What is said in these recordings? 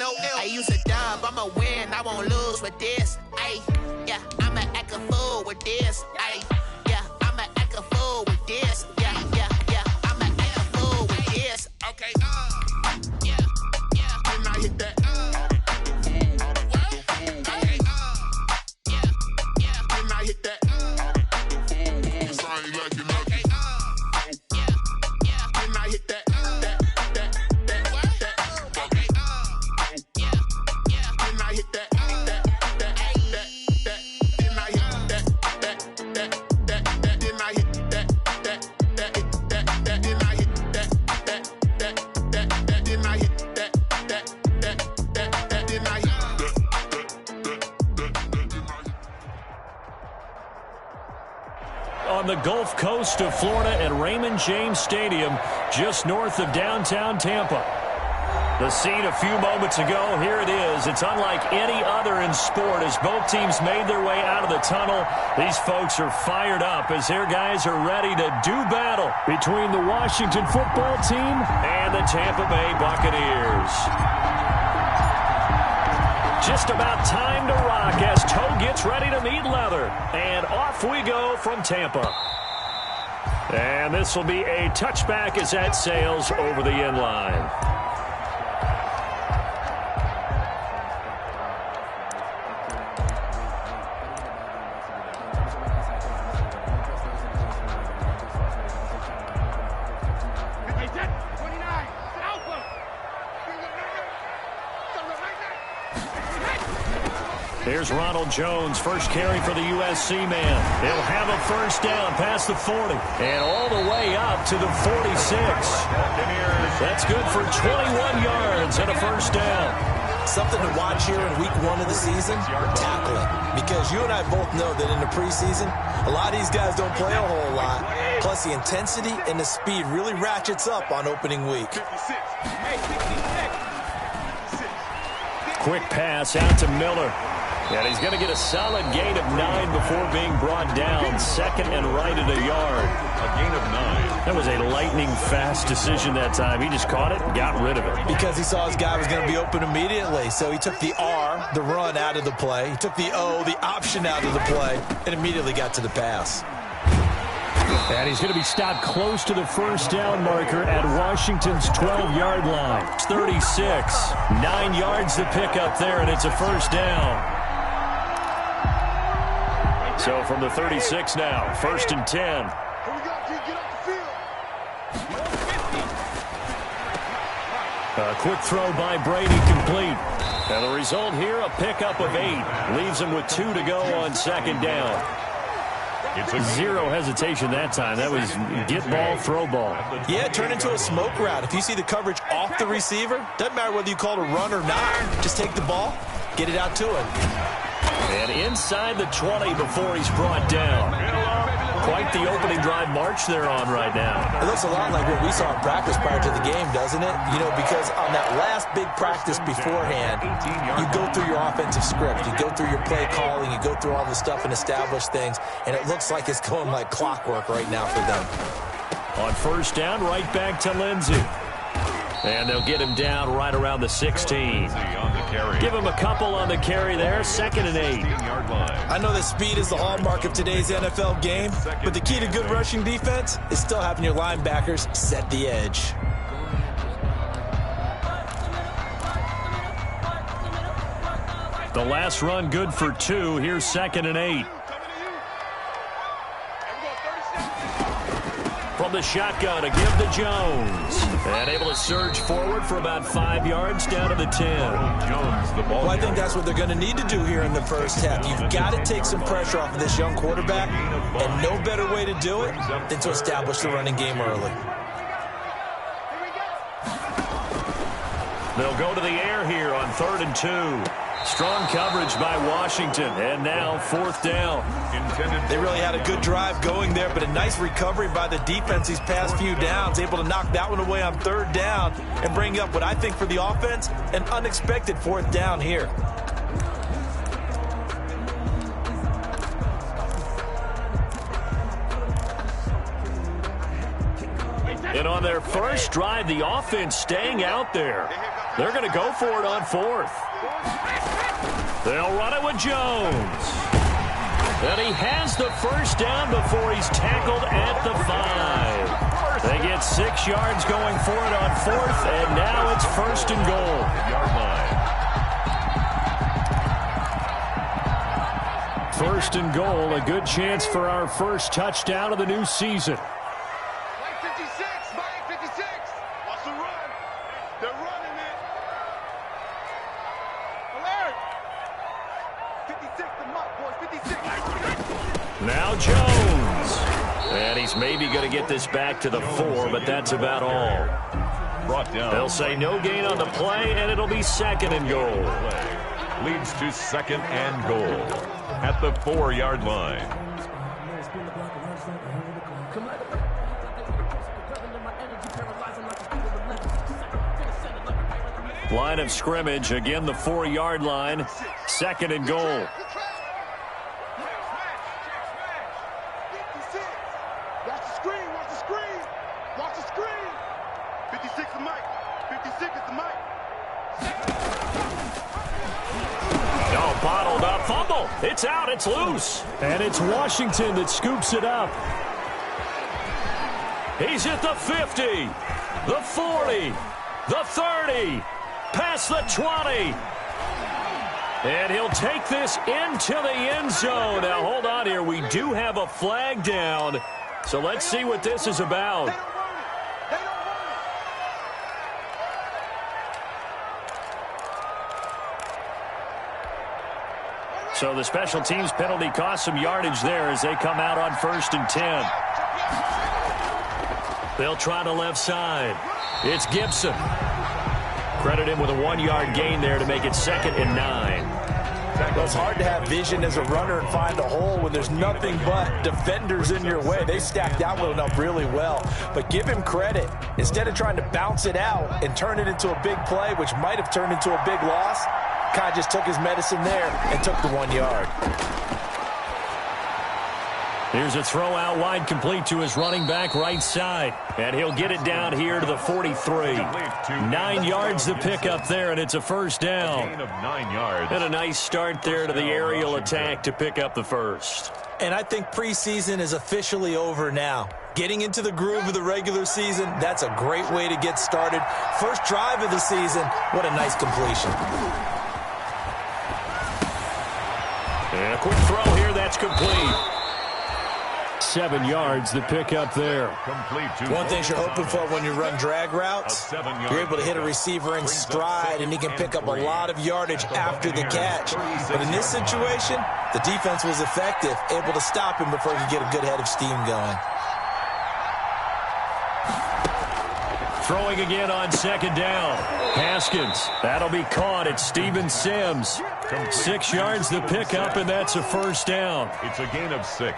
no L. I use a dub, I'ma win, I won't lose with this. Ay, yeah, I'ma act a fool with this. Ay, yeah, I'ma act a fool with this. Yeah, I'ma act a fool with this. Okay, yeah, and I hit that. On the Gulf Coast of Florida at Raymond James Stadium, just north of downtown Tampa. The scene a few moments ago, here it is. It's unlike any other in sport as both teams made their way out of the tunnel. These folks are fired up as their guys are ready to do battle between the Washington football team and the Tampa Bay Buccaneers. Just about time to rock as toe gets ready to meet leather. And off we go from Tampa. And this will be a touchback as that sails over the end line. Here's Ronald Jones, first carry for the USC man. He'll have a first down past the 40 and all the way up to the 46. That's good for 21 yards and a first down. Something to watch here in week 1 of the season, tackling. Because you and I both know that in the preseason, a lot of these guys don't play a whole lot. Plus, the intensity and the speed really ratchets up on opening week. Quick pass out to Miller. And he's going to get a solid gain of 9 before being brought down. Second and right at a yard. A gain of 9. That was a lightning-fast decision that time. He just caught it and got rid of it. Because he saw his guy was going to be open immediately. So he took the R, the run, out of the play. He took the O, the option, out of the play, and immediately got to the pass. And he's going to be stopped close to the first down marker at Washington's 12-yard line. It's 36. 9 yards to pick up there, and it's a first down. So from the 36 now, first and 10. A quick throw by Brady, complete. And the result here, a pickup of 8. Leaves him with 2 to go on second down. Zero hesitation that time. That was get ball, throw ball. Yeah, it turned into a smoke route. If you see the coverage off the receiver, doesn't matter whether you call it a run or not. Just take the ball, get it out to him. And inside the 20 before he's brought down. Quite the opening drive march they're on right now. It looks a lot like what we saw in practice prior to the game, doesn't it? You know, because on that last big practice beforehand, you go through your offensive script. You go through your play calling. You go through all the stuff and establish things. And it looks like it's going like clockwork right now for them. On first down, right back to Lindsey. And they'll get him down right around the 16. Give him a couple on the carry there. Second and 8. I know that speed is the hallmark of today's NFL game, but the key to good rushing defense is still having your linebackers set the edge. The last run good for 2. Here's second and 8. From the shotgun, a give to Jones. And able to surge forward for about 5 yards down to the 10. Well, I think that's what they're going to need to do here in the first half. You've got to take some pressure off of this young quarterback, and no better way to do it than to establish the running game early. They'll go to the air here on 3rd and 2. Strong coverage by Washington, and now 4th down. They really had a good drive going there, but a nice recovery by the defense these past few downs, able to knock that one away on 3rd down and bring up what I think for the offense, an unexpected 4th down here. And on their first drive, the offense staying out there. They're going to go for it on 4th. They'll run it with Jones. And he has the first down before he's tackled at the 5. They get 6 yards going for it on 4th, and now it's 1st and goal. Yard line. 1st and goal, a good chance for our first touchdown of the new season. Now Jones. And he's maybe going to get this back to the 4, but that's about all. Brought down. They'll say no gain on the play, and it'll be 2nd and goal. Leads to 2nd and goal at the 4-yard line. Line of scrimmage, again the 4-yard line. 2nd and goal. Bottled up, fumble. It's out, it's loose. And it's Washington that scoops it up. He's at the 50, the 40, the 30, past the 20. And he'll take this into the end zone. Now, hold on here. We do have a flag down. So let's see what this is about. So the special teams penalty cost some yardage there as they come out on 1st and 10. They'll try the left side. It's Gibson. Credit him with a 1-yard gain there to make it 2nd and 9. Well, it's hard to have vision as a runner and find a hole when there's nothing but defenders in your way. They stacked that one up really well. But give him credit. Instead of trying to bounce it out and turn it into a big play, which might have turned into a big loss, kind of just took his medicine there and took the 1 yard. Here's a throw out wide, complete to his running back right side. And he'll get it down here to the 43. 9 yards to pick up there, and it's a first down. Gain of 9 yards. And a nice start there to the aerial attack to pick up the first. And I think preseason is officially over now. Getting into the groove of the regular season, that's a great way to get started. First drive of the season, what a nice completion. And a quick throw here, that's complete. 7 yards to pick up there. One thing you're hoping for when you run drag routes, you're able to hit a receiver in stride, and he can pick up a lot of yardage after the catch. But in this situation, the defense was effective, able to stop him before he could get a good head of steam going. Throwing again on 2nd down. Haskins. That'll be caught. It's Steven Sims. 6 yards to pick up, and that's a first down. It's a gain of 6.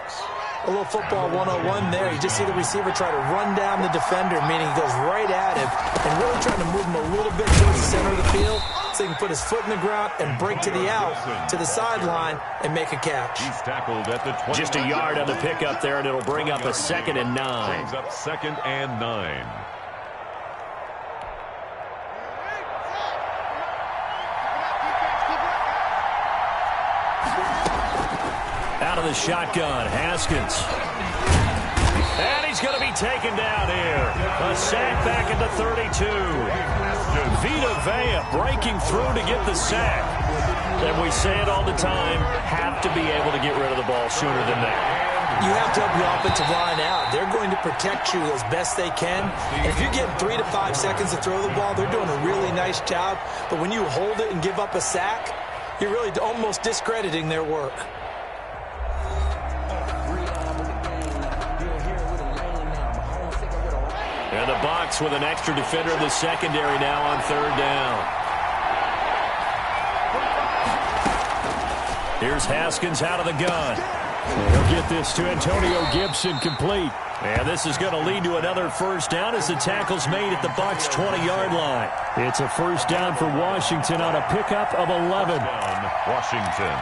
A little football 101 there. You just see the receiver try to run down the defender, meaning he goes right at him and really trying to move him a little bit towards the center of the field so he can put his foot in the ground and break to the out, to the sideline, and make a catch. He's tackled at the 20. Just a yard on the pickup there, and it'll bring up a 2nd and 9. Brings up 2nd and 9. Out of the shotgun, Haskins. And he's going to be taken down here. A sack back at the 32. Vita Vea breaking through to get the sack. And we say it all the time, have to be able to get rid of the ball sooner than that. You have to help your offensive line out. They're going to protect you as best they can. And if you're getting 3 to 5 seconds to throw the ball, they're doing a really nice job. But when you hold it and give up a sack, you're really almost discrediting their work. And the box with an extra defender in the secondary now on 3rd down. Here's Haskins out of the gun. He'll get this to Antonio Gibson, complete. And this is going to lead to another first down as the tackle's made at the Bucs' 20-yard line. It's a first down for Washington on a pickup of 11. Washington.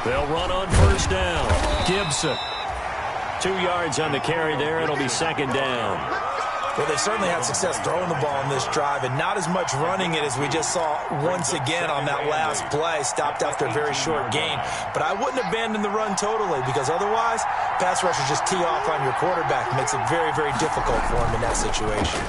They'll run on first down. Gibson. 2 yards on the carry there. It'll be second down. Well, they certainly had success throwing the ball on this drive, and not as much running it as we just saw once again on that last play. Stopped after a very short gain. But I wouldn't abandon the run totally, because otherwise, pass rushers just tee off on your quarterback. Makes it very, very difficult for him in that situation.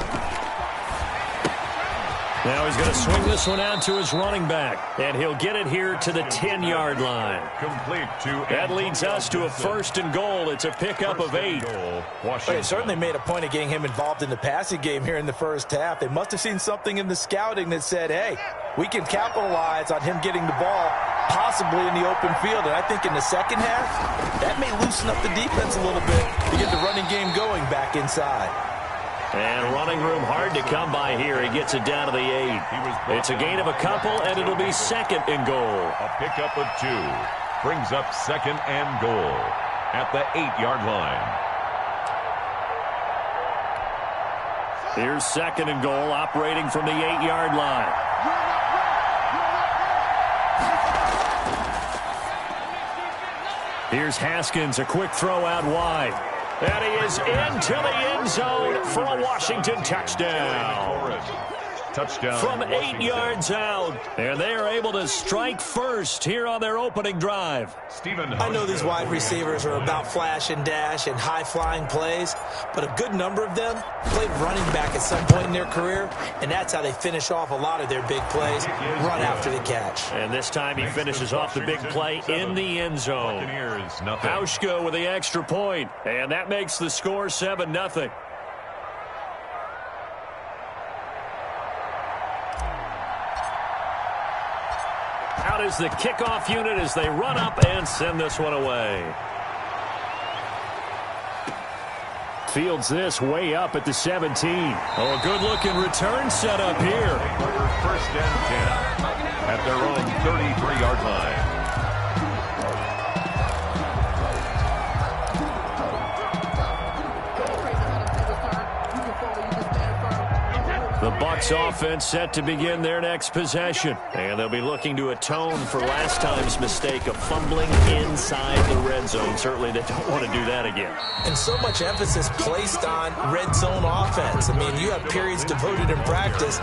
Now he's going to swing this one out to his running back, and he'll get it here to the 10-yard line. Complete to that leads us to a first and goal. It's a pickup of 8. But they certainly made a point of getting him involved in the passing game here in the first half. They must have seen something in the scouting that said, hey, we can capitalize on him getting the ball possibly in the open field. And I think in the second half, that may loosen up the defense a little bit to get the running game going back inside. And running room hard to come by here. He gets it down to the 8. It's a gain of a couple, and it'll be second and goal. A pickup of 2 brings up second and goal at the 8-yard line. Here's second and goal, operating from the 8-yard line. Here's Haskins, a quick throw out wide. And he is into the end zone for a Washington touchdown. Touchdown from 8 yards out. And they are able to strike first here on their opening drive. I know these wide receivers are about flash and dash and high-flying plays, but a good number of them played running back at some point in their career, and that's how they finish off a lot of their big plays, run after the catch. And this time he finishes off the big play in the end zone. Hauschka with the extra point, and that makes the score 7-0. Out is the kickoff unit as they run up and send this one away. Fields this way up at the 17. Oh, a good-looking return set up here. First and 10 at their own 33-yard line. The Bucs offense set to begin their next possession. And they'll be looking to atone for last time's mistake of fumbling inside the red zone. Certainly they don't want to do that again. And so much emphasis placed on red zone offense. I mean, you have periods devoted in practice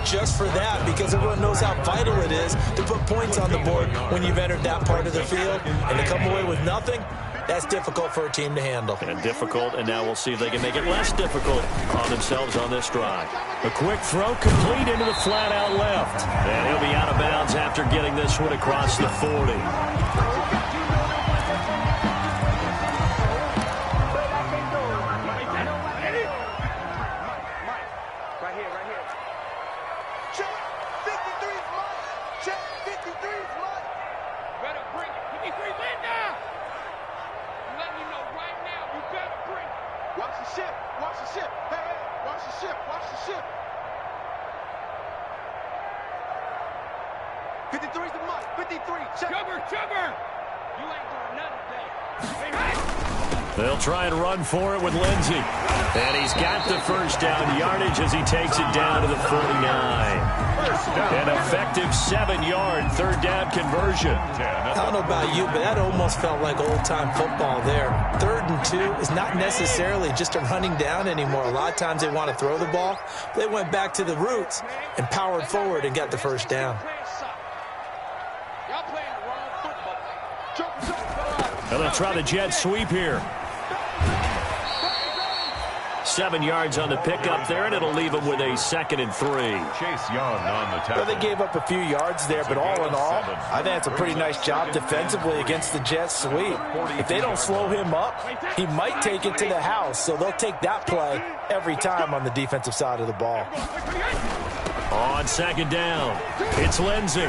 just for that, because everyone knows how vital it is to put points on the board when you've entered that part of the field. And to come away with nothing, that's difficult for a team to handle. And difficult, and now we'll see if they can make it less difficult on themselves on this drive. A quick throw complete into the flat out left. And he'll be out of bounds after getting this one across the 40. They'll try and run for it with Lindsey. And he's got the first down yardage as he takes it down to the 49. An effective 7-yard third down conversion. I don't know about you, but that almost felt like old-time football there. 3rd and 2 is not necessarily just a running down anymore. A lot of times they want to throw the ball. They went back to the roots and powered forward and got the first down. And they'll try the jet sweep here. 7 yards on the pickup there, and it'll leave them with a 2nd and 3. Chase Young on the tackle. Well, they gave up a few yards there, but all in all, I think it's a pretty nice job defensively against the jet sweep. If they don't slow him up, he might take it to the house, so they'll take that play every time on the defensive side of the ball. On 2nd down, it's Lindsey.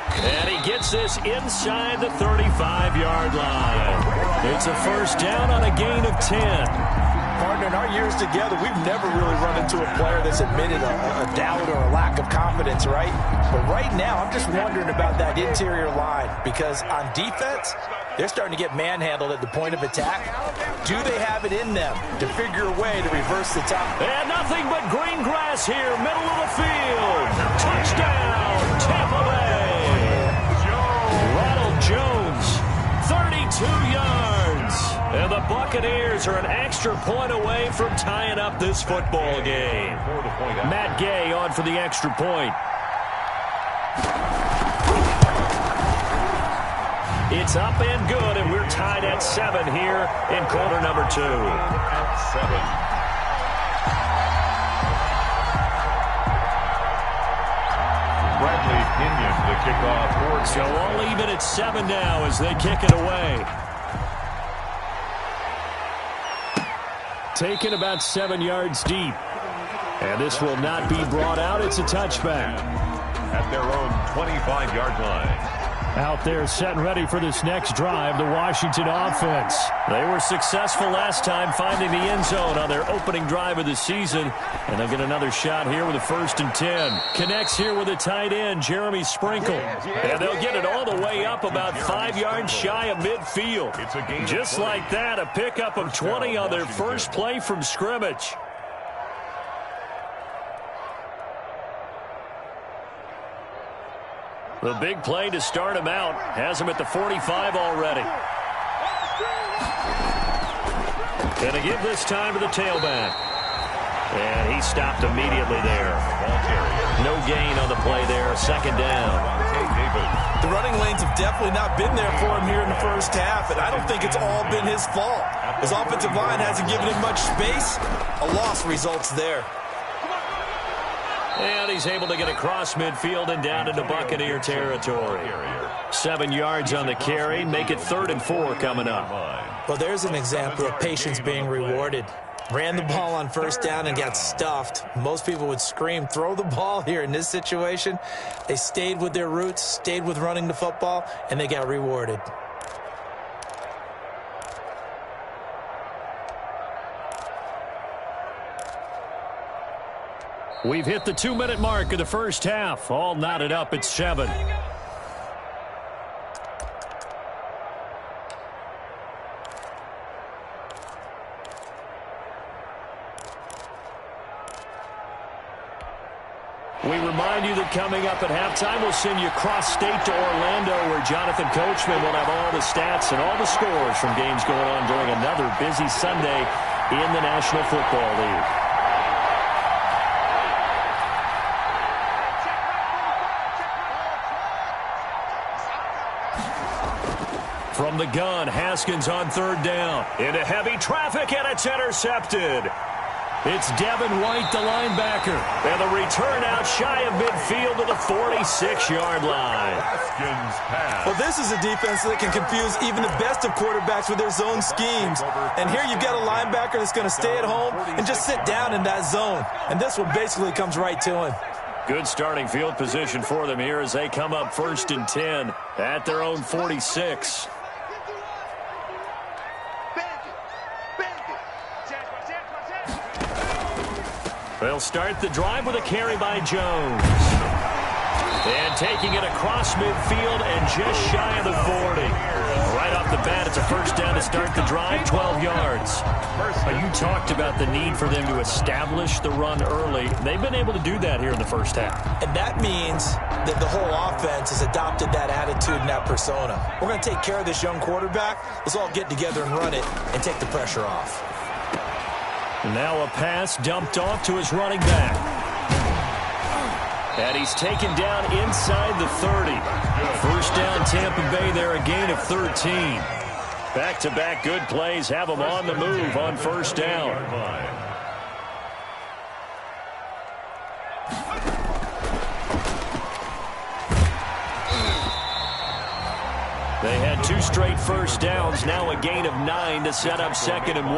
And he gets this inside the 35-yard line. It's a first down on a gain of 10. Partner, in our years together, we've never really run into a player that's admitted a doubt or a lack of confidence, right? But right now, I'm just wondering about that interior line, because on defense, they're starting to get manhandled at the point of attack. Do they have it in them to figure a way to reverse the top? And nothing but green grass here, middle of the field. Touchdown, Tampa Bay. Ronald Jones Buccaneers are an extra point away from tying up this football game. Matt Gay on for the extra point. It's up and good, and we're tied at 7 here in quarter number 2. At 7. Bradley Pinion, the kickoff. So all even at 7 now as they kick it away. Taken about 7 yards deep. And this will not be brought out. It's a touchback. At their own 25-yard line. Out there set and ready for this next drive, the Washington offense. They were successful last time finding the end zone on their opening drive of the season. And they'll get another shot here with a 1st and 10. Connects here with a tight end, Jeremy Sprinkle. And they'll get it all the way up about 5 yards shy of midfield. Just like that, a pickup of 20 on their first play from scrimmage. The big play to start him out. Has him at the 45 already. Gonna give this time to the tailback. And he stopped immediately there. No gain on the play there. 2nd down. The running lanes have definitely not been there for him here in the first half, and I don't think it's all been his fault. His offensive line hasn't given him much space. A loss results there. And he's able to get across midfield and down into Buccaneer territory. 7 yards on the carry. Make it 3rd and 4 coming up. Well, there's an example of patience being rewarded. Ran the ball on 1st down and got stuffed. Most people would scream, throw the ball here. In this situation, they stayed with their roots, stayed with running the football, and they got rewarded. We've hit the 2-minute mark of the first half. All knotted up at 7. We remind you that coming up at halftime, we'll send you cross-state to Orlando, where Jonathan Coachman will have all the stats and all the scores from games going on during another busy Sunday in the National Football League. From the gun, Haskins on 3rd down. Into heavy traffic, and it's intercepted. It's Devin White, the linebacker. And the return out shy of midfield to the 46-yard line. Haskins pass. Well, this is a defense that can confuse even the best of quarterbacks with their zone schemes. And here you've got a linebacker that's going to stay at home and just sit down in that zone. And this one basically comes right to him. Good starting field position for them here as they come up 1st and 10 at their own 46. They'll start the drive with a carry by Jones. And taking it across midfield and just shy of the 40. Right off the bat, it's a 1st down to start the drive, 12 yards. You talked about the need for them to establish the run early. They've been able to do that here in the first half. And that means that the whole offense has adopted that attitude and that persona. We're going to take care of this young quarterback. Let's all get together and run it and take the pressure off. Now a pass dumped off to his running back. And he's taken down inside the 30. 1st down Tampa Bay there, a gain of 13. Back-to-back good plays have them on the move on 1st down. They had 2 straight 1st downs, now a gain of 9 to set up 2nd and 1.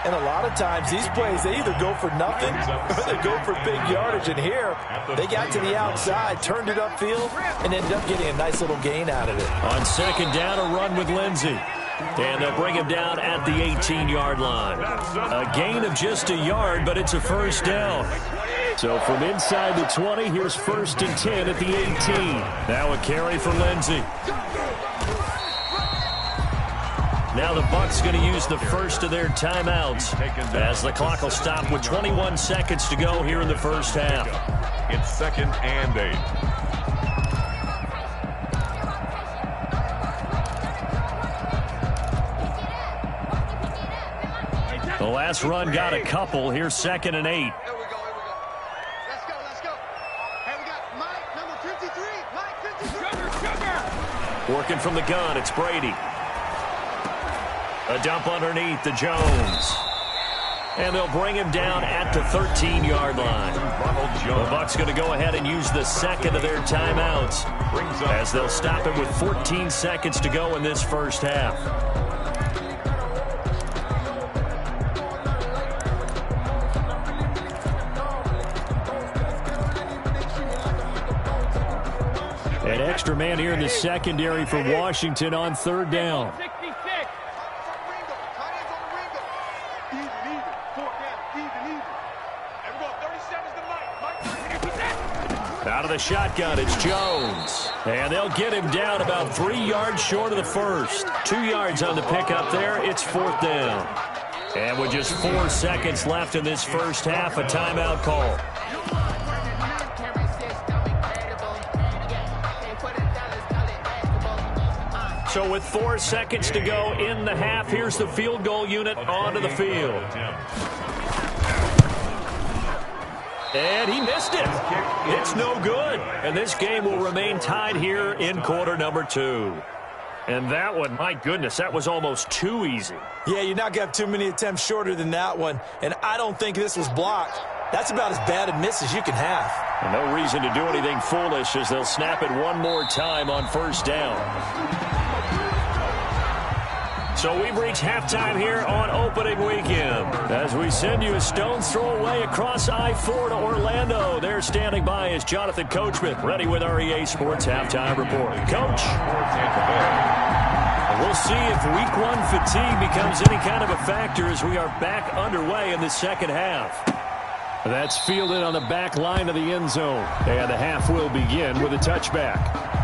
And a lot of times these plays, they either go for nothing or they go for big yardage. And here, they got to the outside, turned it upfield, and ended up getting a nice little gain out of it. On 2nd down, a run with Lindsey. And they'll bring him down at the 18-yard line. A gain of just a yard, but it's a 1st down. So from inside the 20, here's 1st and 10 at the 18. Now a carry for Lindsey. Now the Bucs going to use the first of their timeouts as the clock will stop with 21 seconds to go here in the first half. It's 2nd and 8. last run got a couple. Here's 2nd and 8. Here we go. Let's go. Hey, we got Mike, number 53. Mike, 53. Sugar. Working from the gun, it's Brady. A dump underneath to Jones. And they'll bring him down at the 13-yard line. The Bucs going to go ahead and use the second of their timeouts as they'll stop it with 14 seconds to go in this first half. An extra man here in the secondary for Washington on 3rd down. Out of the shotgun, it's Jones. And they'll get him down about 3 yards short of the first. 2 yards on the pickup there. It's 4th down. And with just 4 seconds left in this first half, a timeout call. So with 4 seconds to go in the half, here's the field goal unit onto the field. And he missed it. It's no good. And this game will remain tied here in quarter number 2. And that one, my goodness, that was almost too easy. Yeah, you're not going to have too many attempts shorter than that one. And I don't think this was blocked. That's about as bad a miss as you can have. And no reason to do anything foolish as they'll snap it one more time on 1st down. So we've reached halftime here on opening weekend as we send you a stone's throw away across I-4 to Orlando. There standing by is Jonathan Coachman, ready with our EA Sports Halftime Report. Coach. We'll see if Week 1 fatigue becomes any kind of a factor as we are back underway in the second half. That's fielded on the back line of the end zone. And the half will begin with a touchback.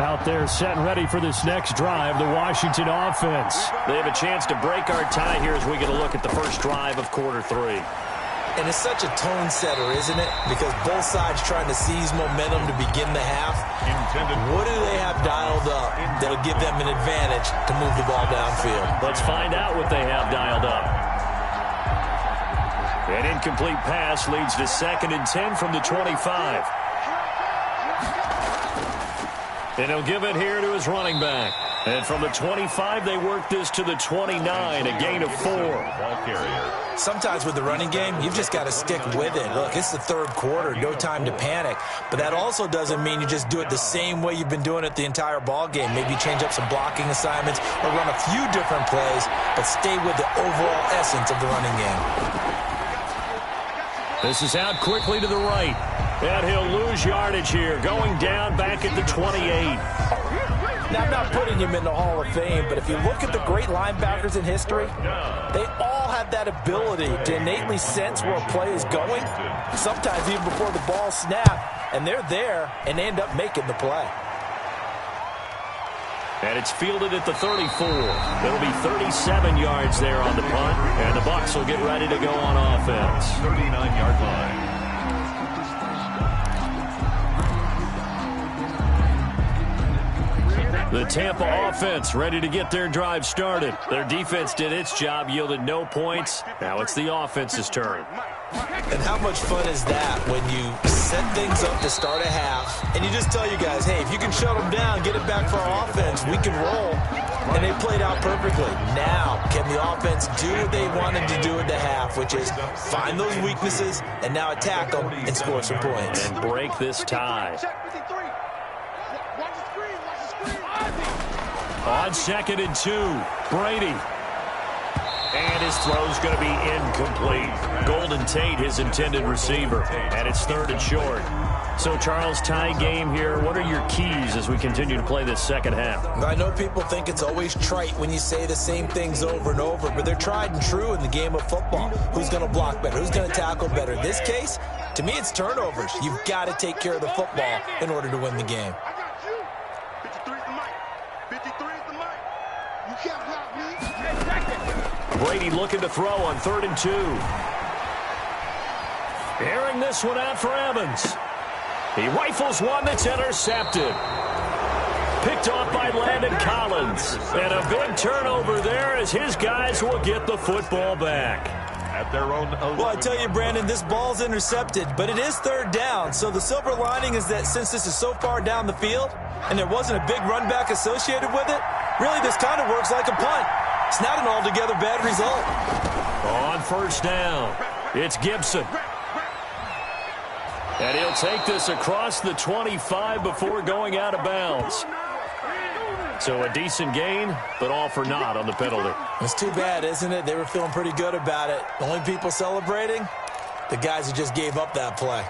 Out there set and ready for this next drive, the Washington offense. They have a chance to break our tie here as we get a look at the first drive of quarter 3. And it's such a tone setter, isn't it? Because both sides trying to seize momentum to begin the half. What do they have dialed up that'll give them an advantage to move the ball downfield? Let's find out what they have dialed up. An incomplete pass leads to 2nd and 10 from the 25. And he'll give it here to his running back. And from the 25, they work this to the 29, a gain of 4. Sometimes with the running game, you've just got to stick with it. Look, it's the 3rd quarter, no time to panic. But that also doesn't mean you just do it the same way you've been doing it the entire ball game. Maybe change up some blocking assignments or run a few different plays, but stay with the overall essence of the running game. This is out quickly to the right. And he'll lose yardage here, going down back at the 28. Now, I'm not putting him in the Hall of Fame, but if you look at the great linebackers in history, they all have that ability to innately sense where a play is going, sometimes even before the ball snapped, and they're there and they end up making the play. And it's fielded at the 34. It'll be 37 yards there on the punt, and the Bucs will get ready to go on offense. 39-yard line. The Tampa offense ready to get their drive started. Their defense did its job, yielded no points. Now it's the offense's turn. And how much fun is that when you set things up to start a half and you just tell you guys, hey, if you can shut them down, get it back for our offense, we can roll. And they played out perfectly. Now, can the offense do what they wanted to do at the half, which is find those weaknesses and now attack them and score some points. And break this tie. On 2nd and 2, Brady. And his throw's going to be incomplete. Golden Tate, his intended receiver. And it's 3rd and short. So, Charles, tie game here. What are your keys as we continue to play this second half? I know people think it's always trite when you say the same things over and over, but they're tried and true in the game of football. Who's going to block better? Who's going to tackle better? In this case, to me, it's turnovers. You've got to take care of the football in order to win the game. Brady looking to throw on 3rd and 2. Airing this one out for Evans. He rifles one that's intercepted. Picked off by Landon Collins. And a big turnover there as his guys will get the football back. At their own 11. Well, I tell you, Brandon, this ball's intercepted, but it is third down. So the silver lining is that since this is so far down the field and there wasn't a big run back associated with it, really this kind of works like a punt. It's not an altogether bad result. On first down, it's Gibson. And he'll take this across the 25 before going out of bounds. So a decent gain, but all for naught on the penalty. It's too bad, isn't it? They were feeling pretty good about it. The only people celebrating, the guys who just gave up that play.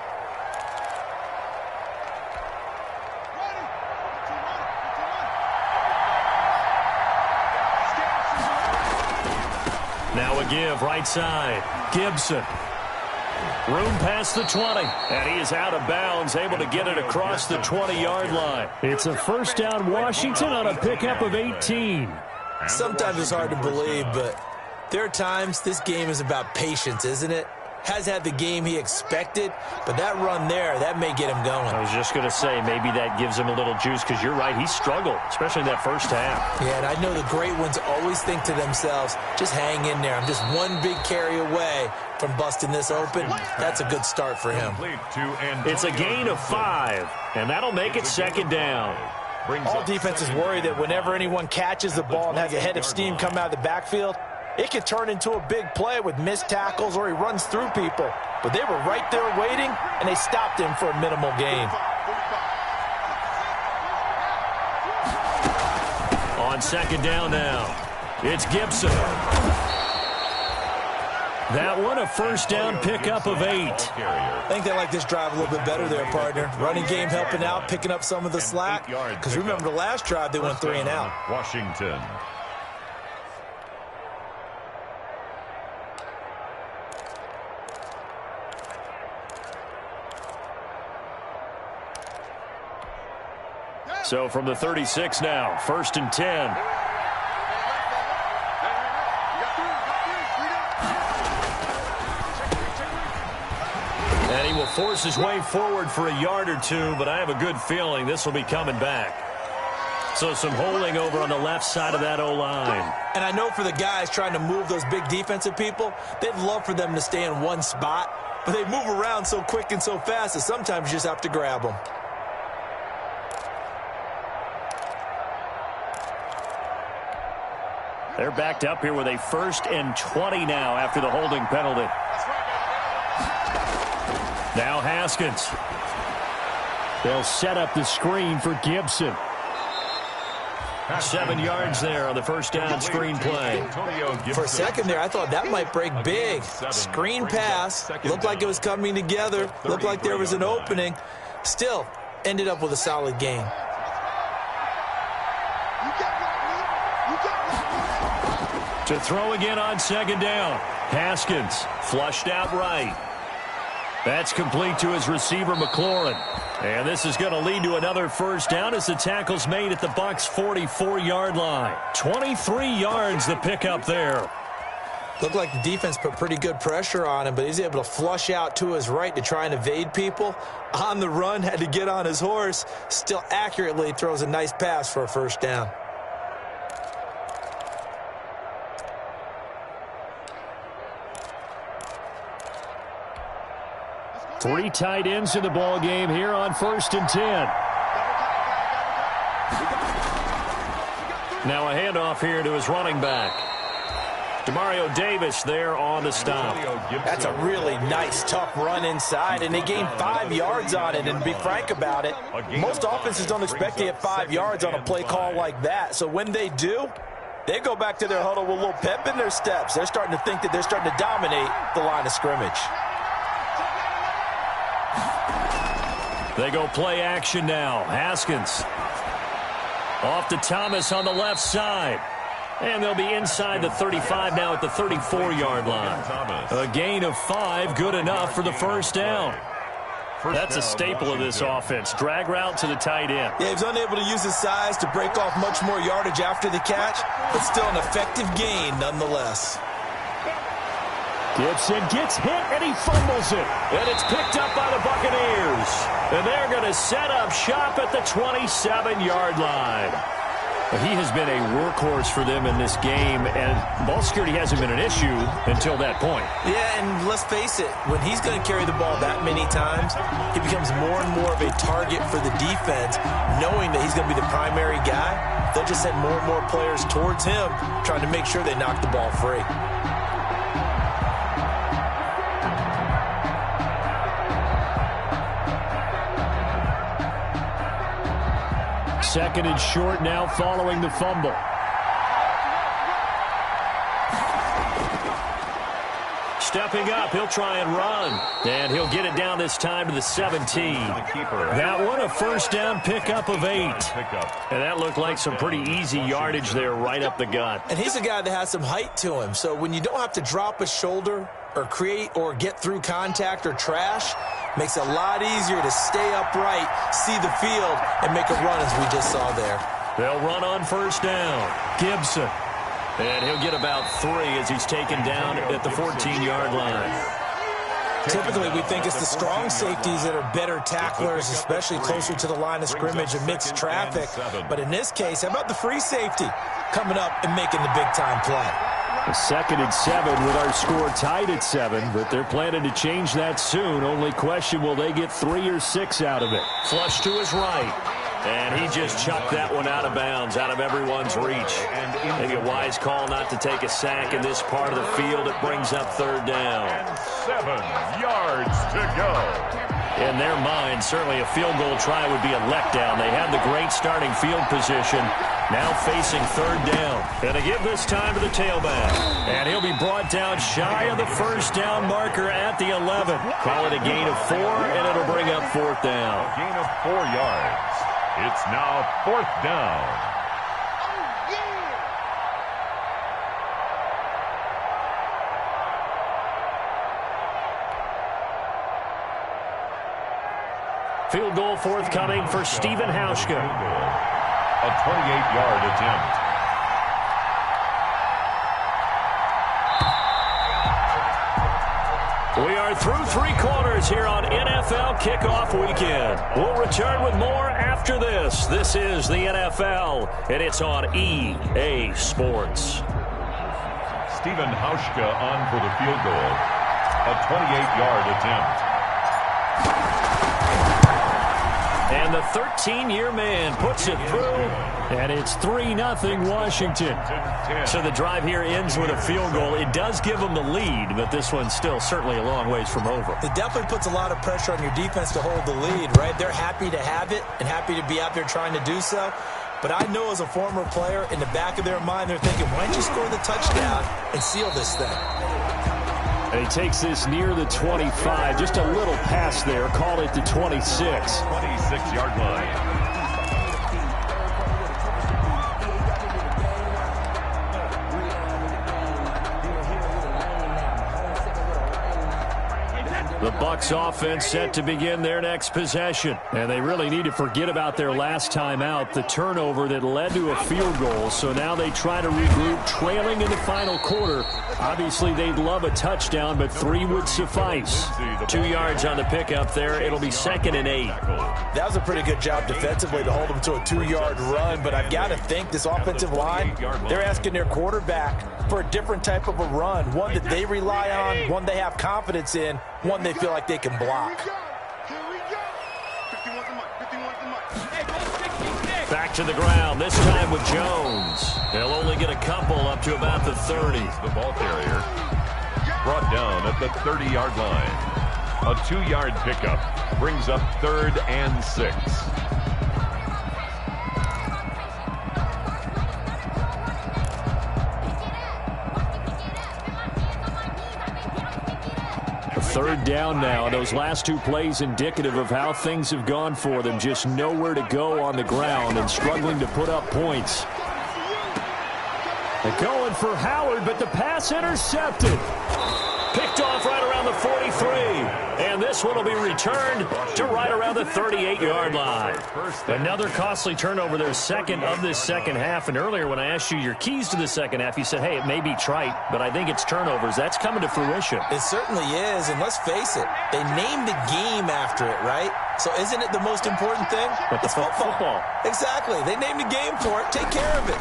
Now a give right side. Gibson. Room past the 20, and he is out of bounds, able to get it across the 20-yard line. It's a first down Washington on a pickup of 18. Sometimes it's hard to believe, but there are times this game is about patience, isn't it? Has had the game he expected, but that run there, that may get him going. I was just going to say, maybe that gives him a little juice, because you're right, he struggled, especially in that first half. Yeah, and I know the great ones always think to themselves, just hang in there. I'm just one big carry away from busting this open. That's a good start for him. It's a gain of 5, and that'll make it second down. All defenses worry that whenever anyone catches the ball and has a head of steam come out of the backfield, it could turn into a big play with missed tackles or he runs through people. But they were right there waiting, and they stopped him for a minimal gain. On second down now, it's Gibson. That one a first down pickup of 8. I think they like this drive a little bit better there, partner. Running game helping out, picking up some of the slack. Because remember the last drive, they went 3 and out. Washington. So from the 36 now, first and 10. And he will force his way forward for a yard or two, but I have a good feeling this will be coming back. So some holding over on the left side of that O-line. And I know for the guys trying to move those big defensive people, they'd love for them to stay in one spot, but they move around so quick and so fast that sometimes you just have to grab them. They're backed up here with a first and 20 now after the holding penalty. Now Haskins. They'll set up the screen for Gibson. 7 yards there on the first down screen play. For a second there, I thought that might break big. Screen pass. Looked like it was coming together. Looked like there was an opening. Still, ended up with a solid gain. To throw again on second down. Haskins flushed out right. That's complete to his receiver, McLaurin. And this is going to lead to another first down as the tackle's made at the Bucs' 44-yard line. 23 yards the pickup there. Looked like the defense put pretty good pressure on him, but he's able to flush out to his right to try and evade people. On the run, had to get on his horse. Still accurately throws a nice pass for a first down. Three tight ends in the ball game here on first and 10. Now a handoff here to his running back. Demario Davis there on the stop. That's a really nice, tough run inside, and they gained 5 yards on it. And to be frank about it, most offenses don't expect to get 5 yards on a play call like that. So when they do, they go back to their huddle with a little pep in their steps. They're starting to think that they're starting to dominate the line of scrimmage. They go play action now. Haskins off to Thomas on the left side. And they'll be inside the 35 now at the 34-yard line. A gain of 5, good enough for the first down. That's a staple of this offense. Drag route to the tight end. Yeah, he was unable to use his size to break off much more yardage after the catch, but still an effective gain nonetheless. Gibson gets hit, and he fumbles it. And it's picked up by the Buccaneers. And they're going to set up shop at the 27-yard line. He has been a workhorse for them in this game, and ball security hasn't been an issue until that point. Yeah, and let's face it, when he's going to carry the ball that many times, he becomes more and more of a target for the defense, knowing that he's going to be the primary guy. They'll just send more and more players towards him, trying to make sure they knock the ball free. Second and short now following the fumble. Stepping up, he'll try and run. And he'll get it down this time to the 17. That one a first down pickup of 8. And that looked like some pretty easy yardage there right up the gut. And he's a guy that has some height to him. So when you don't have to drop a shoulder or create or get through contact or trash, makes it a lot easier to stay upright, see the field, and make a run as we just saw there. They'll run on first down. Gibson. And he'll get about 3 as he's taken down at the 14-yard line. Typically, we think it's the strong safeties that are better tacklers, especially closer to the line of scrimmage amidst traffic. But in this case, how about the free safety coming up and making the big-time play? A 2nd and 7 with our score tied at 7, but they're planning to change that soon. Only question, will they get 3 or 6 out of it? Flush to his right. And he just chucked that one out of bounds, out of everyone's reach. Maybe a wise call not to take a sack in this part of the field. It brings up 3rd down. And 7 yards to go. In their mind, certainly a field goal try would be a letdown. They had the great starting field position. Now facing 3rd down. And they give this time to the tailback. And he'll be brought down shy of the first down marker at the 11. Call it a gain of 4, and it'll bring up 4th down. A gain of 4 yards. It's now 4th down. Field goal forthcoming for Stephen Hauschka. A 28-yard attempt. We are through 3 quarters here on NFL Kickoff Weekend. We'll return with more after this. This is the NFL, and it's on EA Sports. Stephen Hauschka on for the field goal. A 28-yard attempt. And the 13-year man puts it through, and it's 3-0 Washington. So the drive here ends with a field goal. It does give them the lead, but this one's still certainly a long ways from over. It definitely puts a lot of pressure on your defense to hold the lead, right? They're happy to have it and happy to be out there trying to do so. But I know as a former player, in the back of their mind, they're thinking, why don't you score the touchdown and seal this thing? And he takes this near the 25. Just a little pass there. Call it the 26. 26-yard line. The Bucs offense set to begin their next possession. And they really need to forget about their last time out, the turnover that led to a field goal. So now they try to regroup, trailing in the final quarter. Obviously, they'd love a touchdown, but 3 would suffice. 2 yards on the pickup there. It'll be 2nd and 8. That was a pretty good job defensively to hold them to a 2-yard run, but I've got to think this offensive line, they're asking their quarterback for a different type of a run, one that they rely on, one they have confidence in, one they feel like they can block. Back to the ground, this time with Jones. They'll only get a couple up to about the 30. The ball carrier brought down at the 30-yard line. A 2-yard pickup brings up 3rd and 6. Third down now. Those last 2 plays indicative of how things have gone for them. Just nowhere to go on the ground and struggling to put up points. They're going for Howard, but the pass intercepted. Picked off right around the 43. And this one will be returned to right around the 38-yard line. Another costly turnover, their second of this second half. And earlier when I asked you your keys to the second half, you said, hey, it may be trite, but I think it's turnovers. That's coming to fruition. It certainly is, and let's face it, they named the game after it, right? So isn't it the most important thing? But it's football. Exactly. They named the game for it. Take care of it.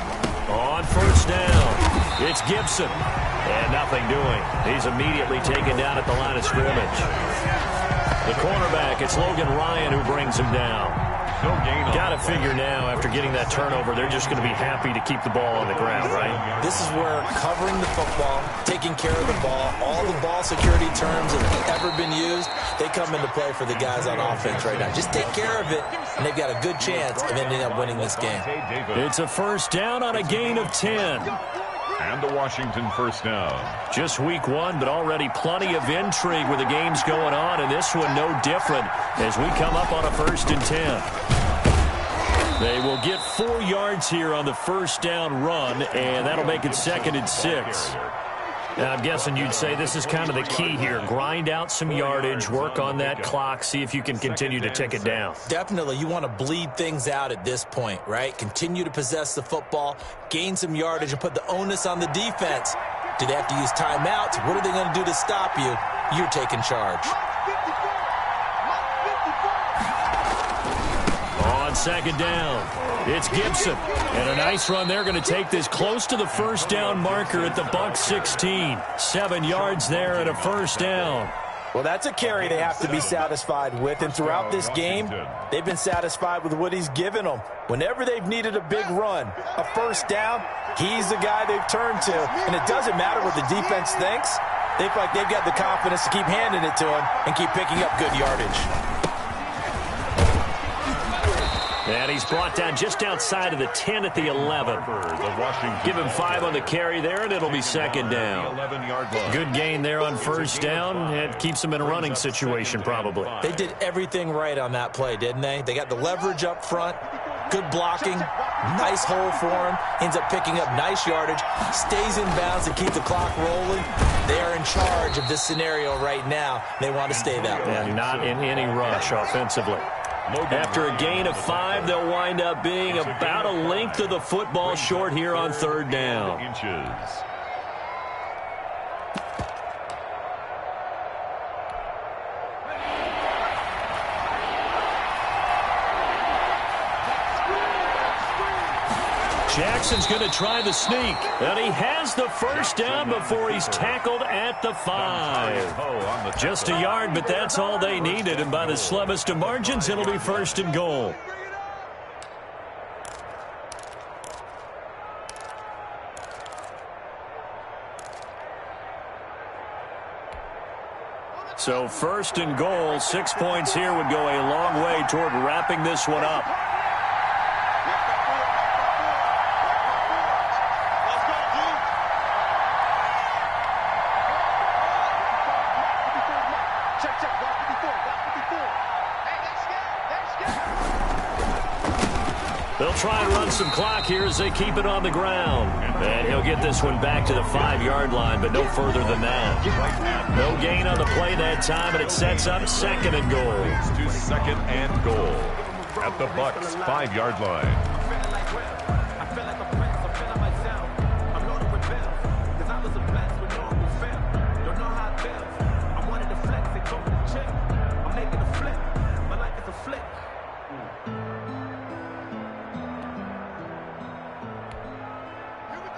On first down, it's Gibson. And nothing doing. He's immediately taken down at the line of scrimmage. The cornerback, it's Logan Ryan who brings him down. No gain on. Got to figure now, after getting that turnover, they're just going to be happy to keep the ball on the ground, right? This is where covering the football, taking care of the ball, all the ball security terms that have ever been used, they come into play for the guys on offense right now. Just take care of it, and they've got a good chance of ending up winning this game. It's a first down on a gain of 10. And the Washington first down. Just week one, but already plenty of intrigue with the games going on, and this one no different as we come up on a 1st and 10. They will get 4 yards here on the first down run, and that'll make it 2nd and 6. Now, I'm guessing you'd say this is kind of the key here. Grind out some yardage, work on that clock, see if you can continue to tick it down. Definitely. You want to bleed things out at this point, right? Continue to possess the football, gain some yardage, and put the onus on the defense. Do they have to use timeouts? What are they going to do to stop you? You're taking charge. On 2nd down, it's Gibson. And a nice run. They're going to take this close to the first down marker at the Bucs 16. 7 yards there and a first down. Well, that's a carry they have to be satisfied with. And throughout this game, they've been satisfied with what he's given them. Whenever they've needed a big run, a first down, he's the guy they've turned to. And it doesn't matter what the defense thinks. They feel like they've got the confidence to keep handing it to him and keep picking up good yardage. And he's brought down just outside of the 10 at the 11. Give him 5 on the carry there, and it'll be 2nd down. Good gain there on first down. It keeps them in a running situation, probably. They did everything right on that play, didn't they? They got the leverage up front, good blocking, nice hole for him, ends up picking up nice yardage, stays in bounds to keep the clock rolling. They are in charge of this scenario right now. They want to stay that way. And not in any rush offensively. After a gain of 5, they'll wind up being about a length of the football short here on 3rd down. Jackson's going to try the sneak, and he has the first down before he's tackled at the 5. Just a yard, but that's all they needed, and by the slimmest of margins, it'll be 1st and goal. So 1st and goal, 6 points here would go a long way toward wrapping this one up. They'll try and run some clock here as they keep it on the ground. And he'll get this one back to the 5-yard line, but no further than that. No gain on the play that time, and it sets up 2nd and goal. To 2nd and goal at the Bucs 5-yard line.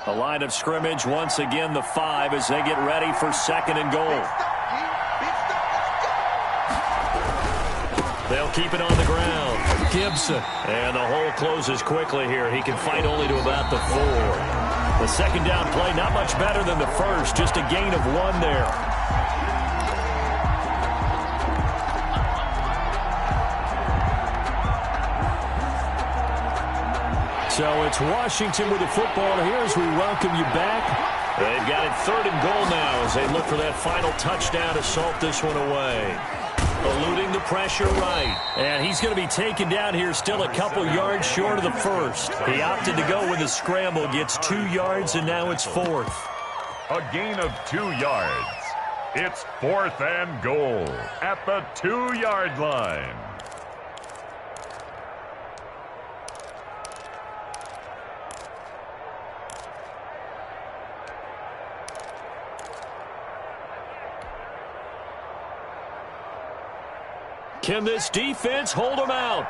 A line of scrimmage, once again the 5 as they get ready for 2nd and goal. They'll keep it on the ground. Gibson. And the hole closes quickly here. He can fight only to about the 4. The 2nd down play, not much better than the first. Just a gain of 1 there. So it's Washington with the football here as we welcome you back. They've got it 3rd and goal now as they look for that final touchdown to salt this one away. Eluding the pressure right. And he's going to be taken down here still a couple yards short of the first. He opted to go with the scramble, gets 2 yards, and now it's 4th. A gain of 2 yards. It's 4th and goal at the 2-yard line. Can this defense hold them out?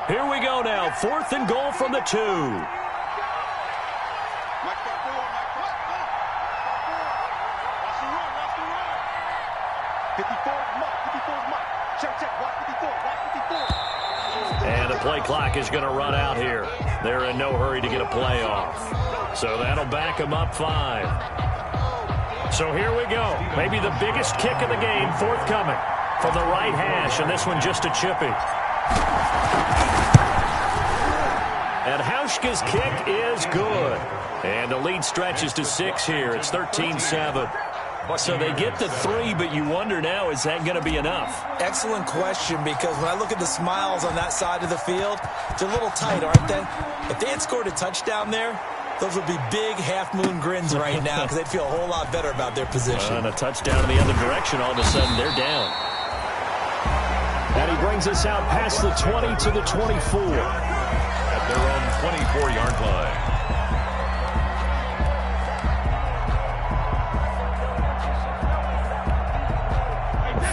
Here we go now. 4th and goal from the 2. And the play clock is going to run out here. They're in no hurry to get a play off. So that'll back them up 5. So here we go. Maybe the biggest kick of the game forthcoming from the right hash, and this one just a chippy. And Hauschka's kick is good. And the lead stretches to 6 here. It's 13-7. So they get the 3, but you wonder now, is that going to be enough? Excellent question, because when I look at the smiles on that side of the field, they're a little tight, aren't they? If they had scored a touchdown there, those would be big half-moon grins right now, because they'd feel a whole lot better about their position. And a touchdown in the other direction, all of a sudden they're down. And he brings us out past the 20 to the 24. At their own 24-yard line.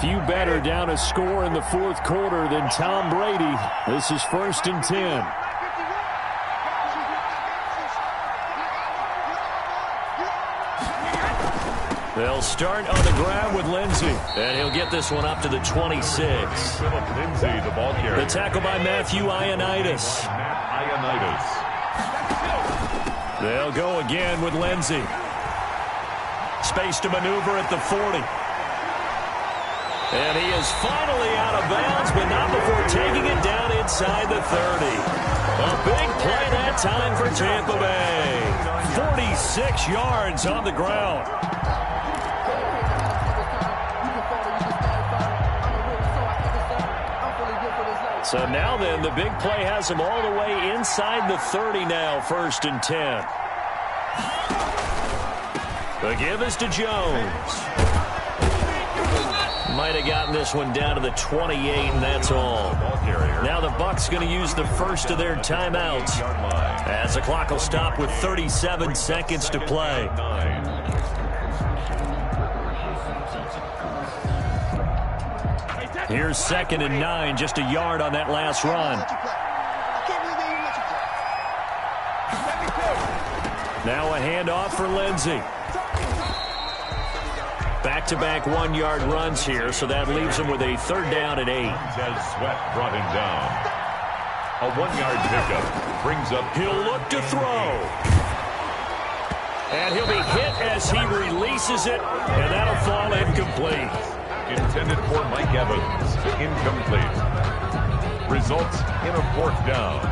Few better down a score in the 4th quarter than Tom Brady. This is 1st and 10. They'll start on the ground with Lindsey, and he'll get this one up to the 26. Philip Lindsay, the ball carrier. The tackle by Matthew Ioannidis. They'll go again with Lindsey. Space to maneuver at the 40. And he is finally out of bounds, but not before taking it down inside the 30. A big play that time for Tampa Bay. 46 yards on the ground. So now then, the big play has him all the way inside the 30 now, 1st and 10. The give is to Jones. Might have gotten this one down to the 28, and that's all. Now the Bucs going to use the first of their timeouts, as the clock will stop with 37 seconds to play. Here's 2nd and 9, just a yard on that last run. Now a handoff for Lindsey. Back-to-back 1-yard runs here, so that leaves him with a 3rd down and 8. As Sweat brought him down. A 1-yard pickup brings up. He'll look to throw. And he'll be hit as he releases it, and that'll fall incomplete. Intended for Mike Evans. Incomplete. Results in a 4th down.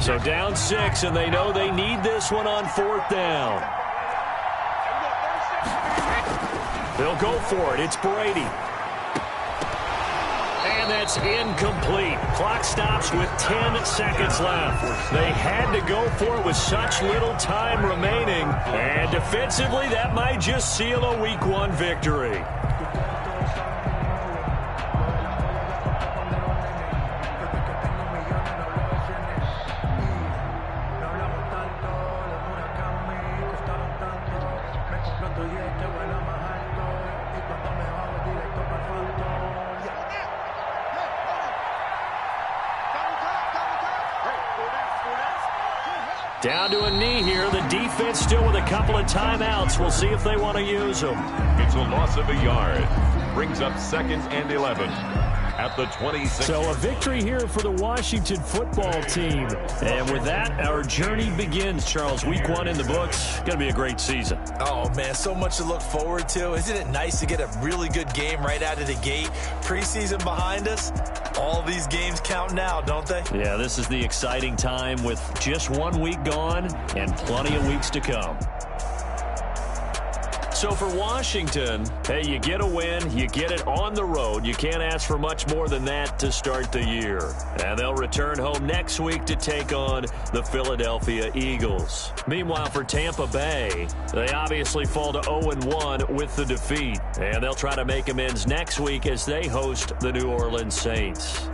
So down 6, and they know they need this one on 4th down. They'll go for it. It's Brady. And that's incomplete. Clock stops with 10 seconds left. They had to go for it with such little time remaining. And defensively, that might just seal a Week 1 victory. Down to a knee here. The defense still with a couple of timeouts. We'll see if they want to use them. It's a loss of a yard. Brings up 2nd and 11 at the 26. So a victory here for the Washington football team. And with that, our journey begins, Charles. Week 1 in the books. Going to be a great season. Oh, man, so much to look forward to. Isn't it nice to get a really good game right out of the gate? Preseason behind us. All these games count now, don't they? Yeah, this is the exciting time with just 1 week gone and plenty of weeks to come. So for Washington, hey, you get a win, you get it on the road. You can't ask for much more than that to start the year. And they'll return home next week to take on the Philadelphia Eagles. Meanwhile, for Tampa Bay, they obviously fall to 0-1 with the defeat. And they'll try to make amends next week as they host the New Orleans Saints.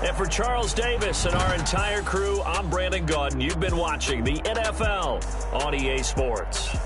And for Charles Davis and our entire crew, I'm Brandon Gaudin. You've been watching the NFL on EA Sports.